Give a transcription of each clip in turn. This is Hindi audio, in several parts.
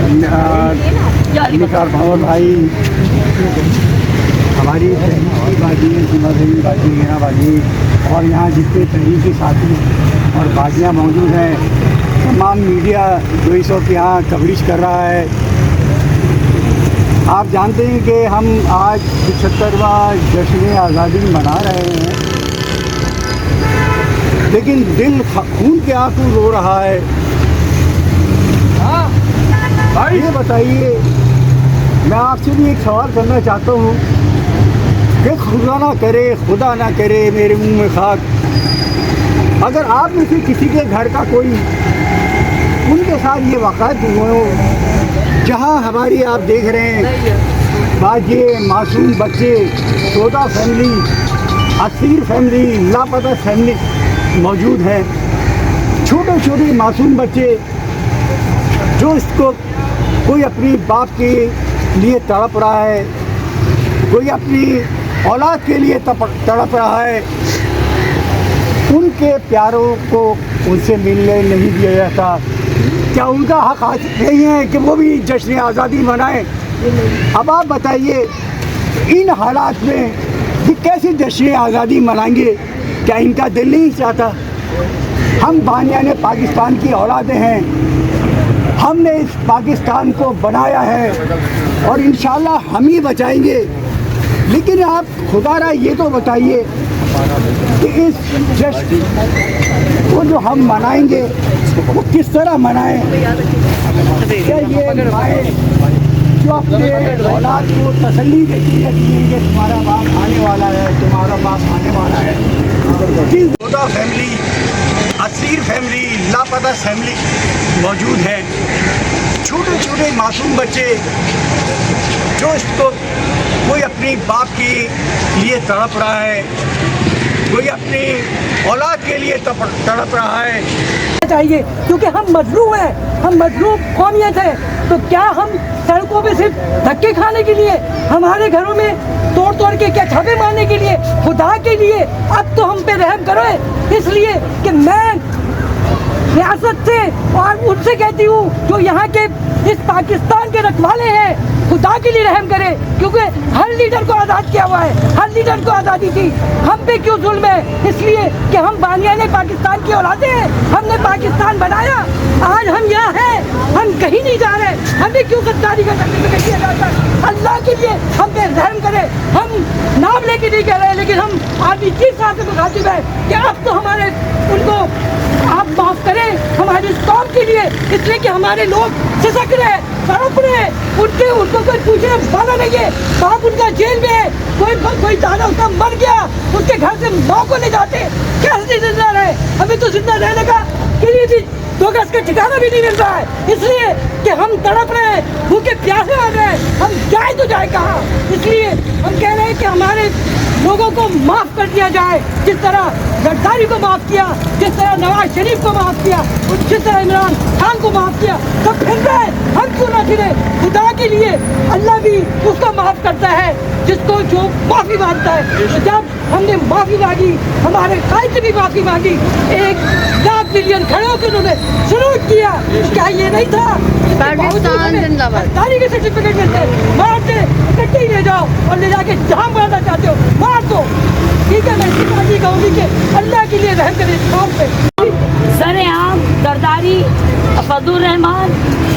निसार भंवर भाई, हमारी तहरीकी बाजी, जिम्मेदारी बाजी, मीना बाजी और यहाँ जितने तहरीकी साथी और बाजियाँ मौजूद हैं, तमाम मीडिया जो इस वक्त यहाँ कवरेज कर रहा है। आप जानते हैं कि हम आज 75वां जश्न आज़ादी मना रहे हैं, लेकिन दिल खून के आंसू रो रहा है। ये बताइए, मैं आपसे भी एक सवाल करना चाहता हूँ कि खुदा ना करे मेरे मुंह में खाक, अगर आप में से किसी के घर का कोई उनके साथ ये वाक़यात हुआ हो, जहाँ हमारी आप देख रहे हैं बाजे मासूम बच्चे, 14 फैमिली, असीर फैमिली, लापता फैमिली मौजूद है, छोटे छोटे मासूम बच्चे जो इसको कोई अपनी बाप के लिए तड़प रहा है, कोई अपनी औलाद के लिए तड़प रहा है, उनके प्यारों को उनसे मिलने नहीं दिया जाता। क्या उनका हक नहीं है कि वो भी जश्न आज़ादी मनाएं? अब आप बताइए, इन हालात में कि कैसे जश्न आज़ादी मनाएंगे? क्या इनका दिल नहीं चाहता? हम बानियाने पाकिस्तान की औलादें हैं, हमने इस पाकिस्तान को बनाया है और इंशाल्लाह हम ही बचाएंगे। लेकिन आप खुदारा ये तो बताइए कि इस जश्न को जो हम मनाएंगे वो किस तरह मनाएं? क्या ये माएँ जो अपने औलाद को तसल्ली देती है कि तुम्हारा बाप आने वाला है, तुम्हारा बाप आने वाला है, 14 फैमिली, असीर फैमिली, लापता फैमिली मौजूद है, छोटे छोटे मासूम बच्चे जो इसको कोई अपनी बाप के लिए तड़प रहा है, कोई अपनी औलाद के लिए तड़प रहा है। चाहिए क्योंकि हम मजलूम हैं, हम मजलूम कौमियत है, तो क्या हम सड़कों पे सिर्फ धक्के खाने के लिए, हमारे घरों में तोड़ तोड़ के क्या छापे मारने के लिए? खुदा के लिए अब तो हम पे रहम करो, इसलिए कि मैं रियासत से और उनसे कहती हूँ जो यहाँ के इस पाकिस्तान के रखवाले हैं, खुदा के लिए रहम करे, क्योंकि हर लीडर को आज़ाद किया हुआ है, हर लीडर को आज़ादी थी, हम पे क्यों जुल्म है? इसलिए कि हम बानियाने पाकिस्तान की औलादें हैं, हमने पाकिस्तान बनाया, आज हम यहाँ हैं, हम कहीं नहीं जा रहे, हमें क्यों गद्दारी का सर्टिफिकेट दिया जाता है? अल्लाह के लिए हम पे रहम करे। हम नाम लेके नहीं कह रहे, लेकिन हम आदमी चीज साथ में मुखातिब है कि अब तो हमारे उनको आप माफ करें हमारी इस कौम के लिए, इसलिए कि हमारे लोग सिसक रहे, तड़प रहे, उनको कोई पूछने वाला नहीं है, बाप उनका जेल में है, कोई दादा उसका मर गया, उसके घर से माँ को ले जाते, कैसे जिंदा रहे? हमें तो जिंदा रहने का के लिए भी 2 गज का ठिकाना भी नहीं मिल रहा है, इसलिए कि हम तड़प रहे हैं, भूखे प्यासे आ रहे हैं, हम जाए तो जाए कहाँ? इसलिए हम कह रहे हैं कि हमारे लोगों को माफ़ कर दिया जाए, जिस तरह गद्दारी को माफ़ किया, जिस तरह नवाज शरीफ को माफ़ किया, जिस तरह इमरान खान को माफ़ किया, तो फिर रहे हम क्यों ना फिरे? खुदा के लिए अल्लाह भी उसको माफ़ करता है जिसको जो माफ़ी मांगता है। तो जब हमने माफ़ी मांगी, हमारे कायद से भी माफ़ी मांगी, 1 लाख मिलियन खड़े होकर उन्होंने सलूट किया, क्या ये नहीं था? गद्दारी के सर्टिफिकेट मिलते, मार दे, इकट्ठे ही ले जाओ और ले जाके जहाँ मारना चाहते हो मार दो, ठीक है? मैं इसी बात कहूँगी कि अल्लाह के लिए रहम करें इस कौम पे। सरेआम जरदारी, फजल रहमान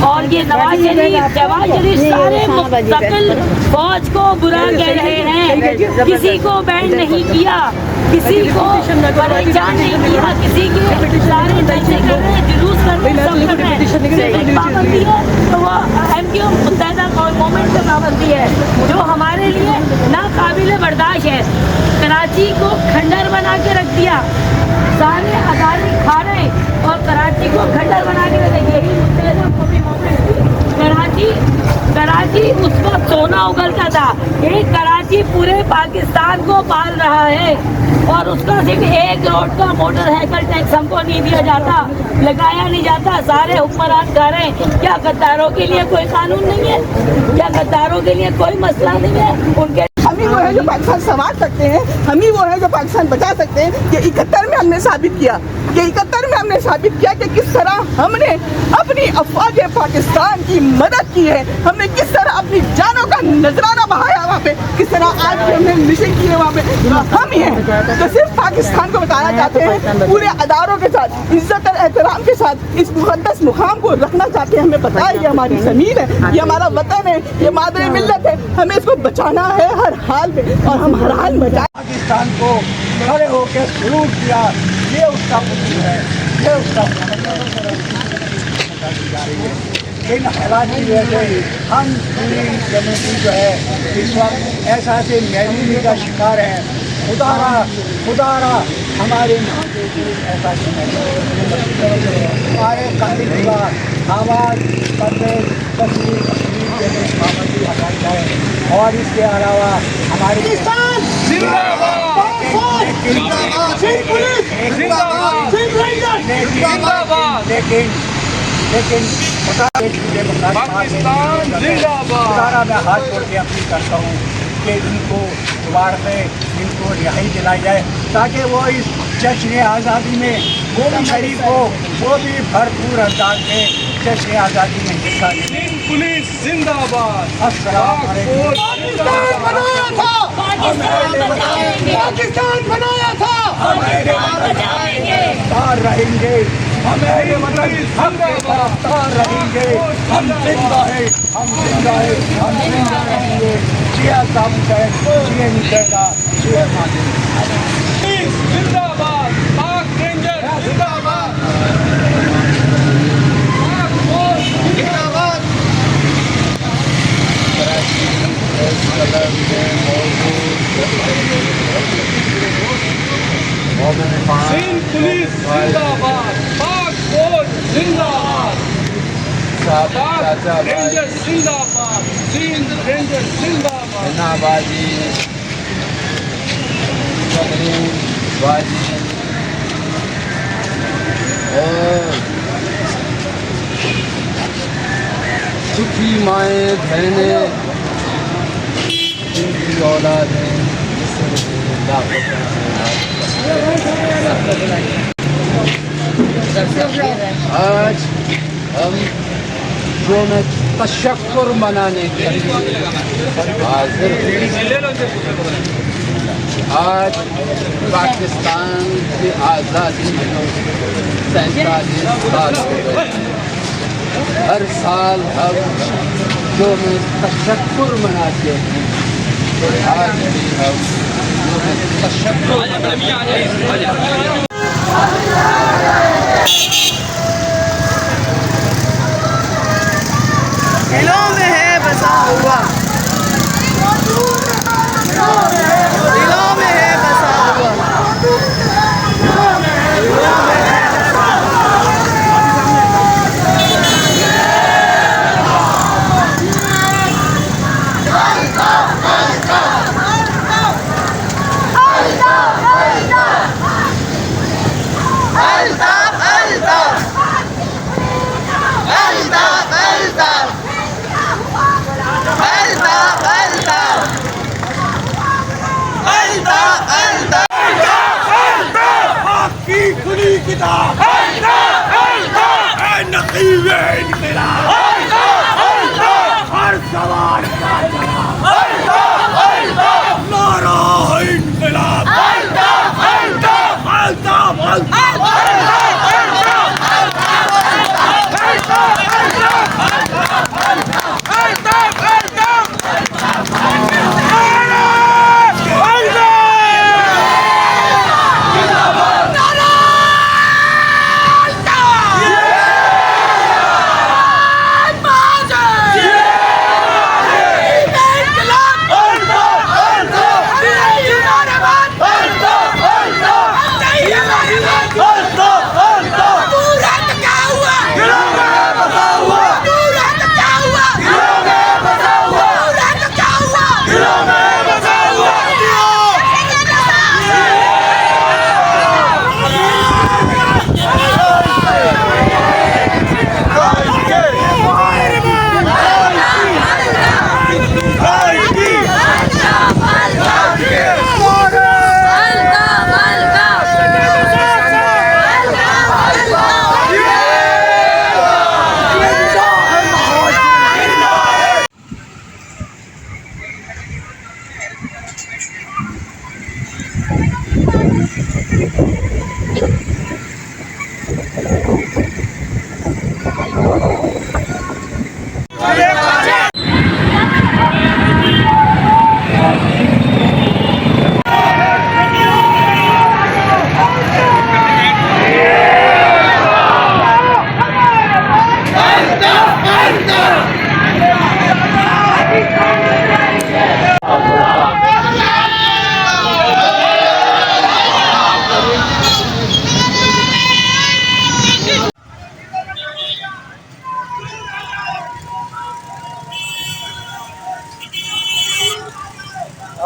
और ये नवाज शरीफ, जवाद शरीफ सारे मुस्तकिल फौज को बुरा कह रहे हैं, किसी को बैंड नहीं किया, किसी को परेशान नहीं किया, किसी के सारे जलसे कर रहे हैं, जुलूस कर रहे हैं, सब कर रहे हैं। पाबंदी है तो वो MQ मुत्तहिदा गवर्नमेंट की पाबंदी है जो हमारे लिए नाकाबिले बर्दाश्त है। कराची को खंडर बना के रख दिया, सारे अदारे खा रहे और कराची को खंडर बना के रख दिया। यही मुत्तहिदा कौमी मूवमेंट थी। कराची उस वक्त सोना उगलता था, ये कराची पूरे पाकिस्तान को पाल रहा है और उसका सिर्फ 1 रोड का मोटर व्हीकल टैक्स हमको नहीं दिया जाता, लगाया नहीं जाता, सारे हुक्मरान खा रहे हैं। क्या गद्दारों के लिए कोई कानून नहीं है? क्या गद्दारों के लिए कोई मसला नहीं है? उनके ही वो है जो पाकिस्तान संवार सकते हैं, हम ही वो है जो पाकिस्तान बचा सकते हैं। ये 71 में हमने साबित किया, ये 71 में हमने साबित किया कि किस तरह हमने अपनी अफवाज पाकिस्तान की मदद की है, हमने किस तरह अपनी जानों का नजराना बहाया वहाँ पे, किस तरह आज भी हमने मिशन किए वहाँ पे। हम ही हैं तो सिर्फ पाकिस्तान को बताना चाहते हैं, पूरे अदारों के साथ इज्जत और एहतराम के साथ इस मुक़द्दस मुकाम को रखना चाहते हैं। हमें पता है ये हमारी ज़मीन है, ये हमारा वतन है, ये मादर मिल्लत है, हमें इसको बचाना है हर हाल में और हम हर हाल में पाकिस्तान को खड़े होकर सलूट किया, ये उसका पुत्र है, ये उसका इन हालात की वजह से हम पूरी कम्युनिटी जो है इस वक्त ऐसा से महबूबी का शिकार है। खुदारा हमारे ऐसा हमारे कातिल का आवाज़ करने तस्वीर पाबंदी हटाई जाए और इसके अलावा हमारे लेकिन पाकिस्तान जिंदाबाद। मैं हाथ जोड़ के अपील करता हूँ कि इनको दोबारा से इनको रिहाई दिलाई जाए ताकि वो इस जश्न आज़ादी में वो भी शरीक हो, वो भी भरपूर अंदाज में जश्न आज़ादी में हिस्सा ले। पुलिस जिंदाबाद। अस्सलाम वालेकुम। पाकिस्तान बनाया था, तार रहेंगे, हमें मतलब हम गिरफ्तार रहेंगे, हम जिंदा है, हम जिंदा है, हम जिंदा रहेंगे। जिया साहब है, जिया निकलेगा, जिया पुलिस जिंदाबाद। पाक रेंजर जिंदाबाद। पाक फौज जिंदाबाद। सिंध पुलिस जिंदाबाद। पाक फौज जिंदाबाद। पाक रेंजर जिंदाबाद। सिंध रेंजर जिंदाबाद। नाबाजी बाजी और सुखी माएँ बहनें जिनकी औलाद है आज हम यौम तशक्कुर मनाने के लिए हाजिर आज पाकिस्तान की आज़ादी में 47 साल हो गए। हर साल हम यौम तशक्कुर मनाते हैं, तो आज भी हम यौम तशक्कुर दिलों में है बसा हुआ, दिलों में है बसा हुआ।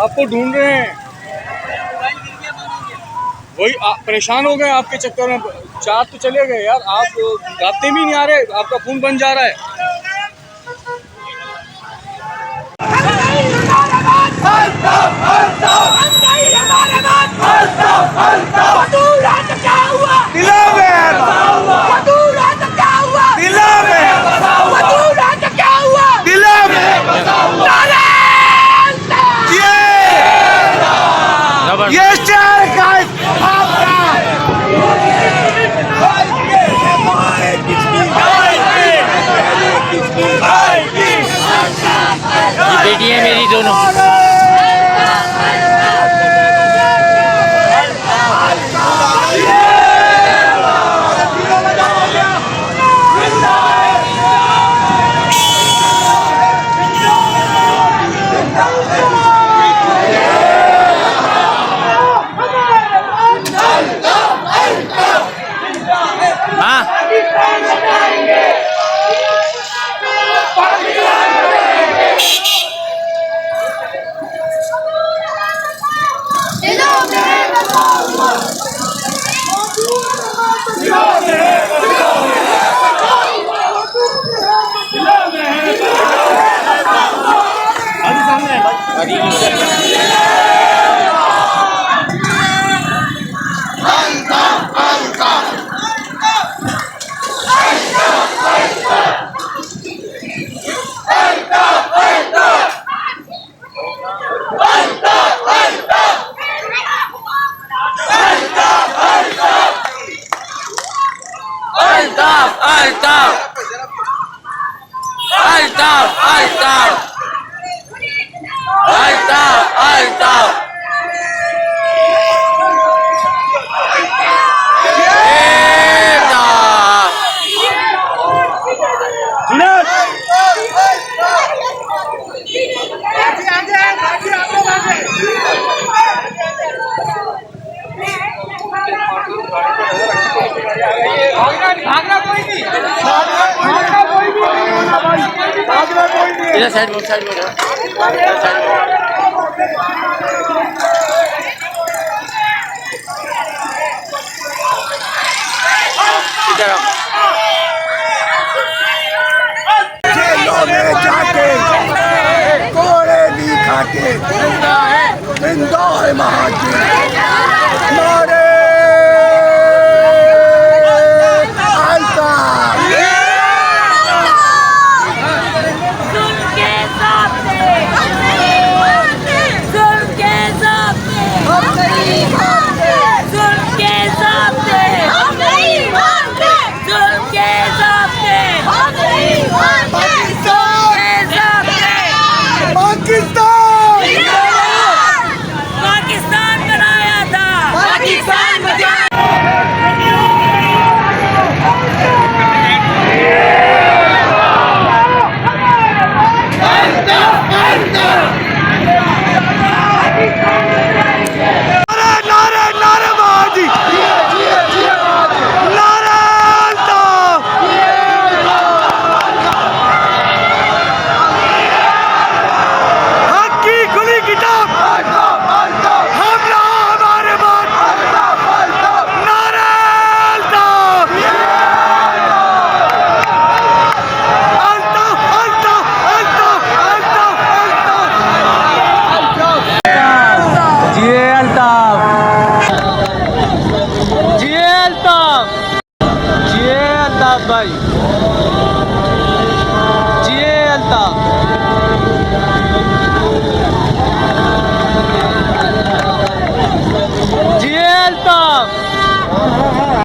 आपको ढूंढ रहे हैं, वही परेशान हो गए आपके चक्कर में। 4 तो चले गए यार, आप रास्ते भी नहीं आ रहे, आपका फोन बन जा रहा है। बेटी है मेरी दोनों। इधर साइड में इधर जाके कोड़े भी खाके जिंदा है महाजी।